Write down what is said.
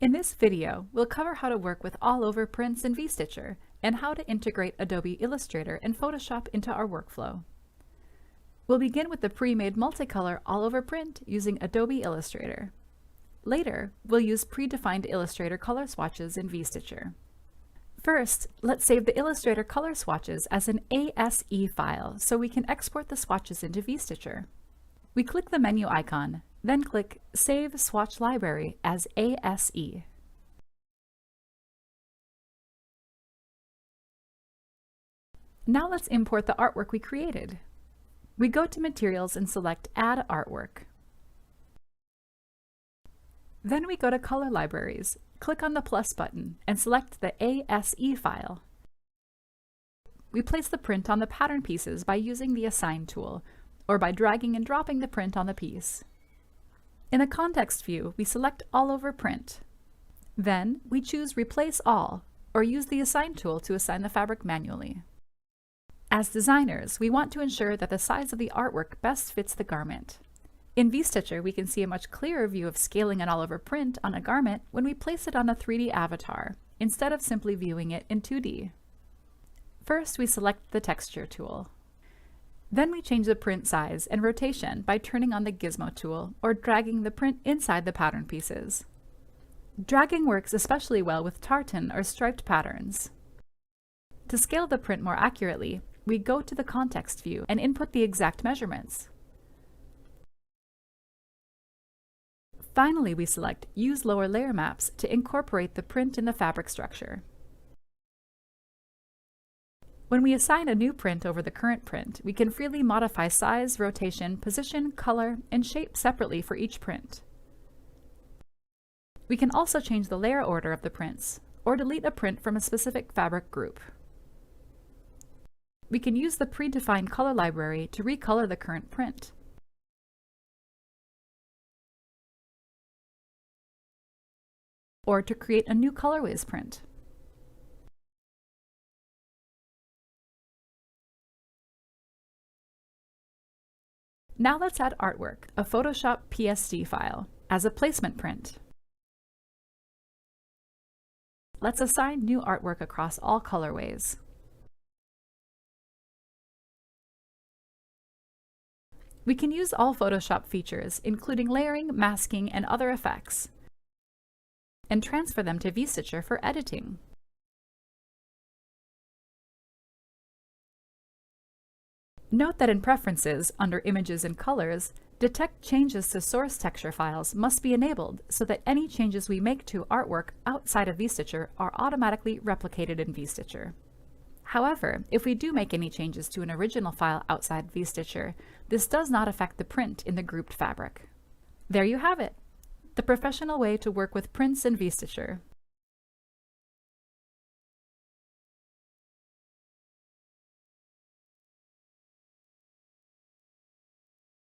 In this video, we'll cover how to work with all-over prints in VStitcher and how to integrate Adobe Illustrator and Photoshop into our workflow. We'll begin with the pre-made multicolor all-over print using Adobe Illustrator. Later, we'll use predefined Illustrator color swatches in VStitcher. First, let's save the Illustrator color swatches as an ASE file so we can export the swatches into VStitcher. We click the menu icon, then click Save Swatch Library as ASE. Now let's import the artwork we created. We go to Materials and select Add Artwork. Then we go to Color Libraries, click on the plus button, and select the ASE file. We place the print on the pattern pieces by using the Assign tool, or by dragging and dropping the print on the piece. In the context view, we select All Over Print. Then, we choose Replace All, or use the Assign tool to assign the fabric manually. As designers, we want to ensure that the size of the artwork best fits the garment. In VStitcher, we can see a much clearer view of scaling an all-over print on a garment when we place it on a 3D avatar, instead of simply viewing it in 2D. First, we select the Texture tool. Then we change the print size and rotation by turning on the Gizmo tool or dragging the print inside the pattern pieces. Dragging works especially well with tartan or striped patterns. To scale the print more accurately, we go to the context view and input the exact measurements. Finally, we select Use Lower Layer Maps to incorporate the print in the fabric structure. When we assign a new print over the current print, we can freely modify size, rotation, position, color, and shape separately for each print. We can also change the layer order of the prints, or delete a print from a specific fabric group. We can use the predefined color library to recolor the current print. Or to create a new colorways print. Now let's add artwork, a Photoshop PSD file, as a placement print. Let's assign new artwork across all colorways. We can use all Photoshop features, including layering, masking, and other effects, and transfer them to VStitcher for editing. Note that in Preferences, under Images and Colors, Detect Changes to Source Texture files must be enabled so that any changes we make to artwork outside of VStitcher are automatically replicated in VStitcher. However, if we do make any changes to an original file outside VStitcher, this does not affect the print in the grouped fabric. There you have it, the professional way to work with prints in VStitcher.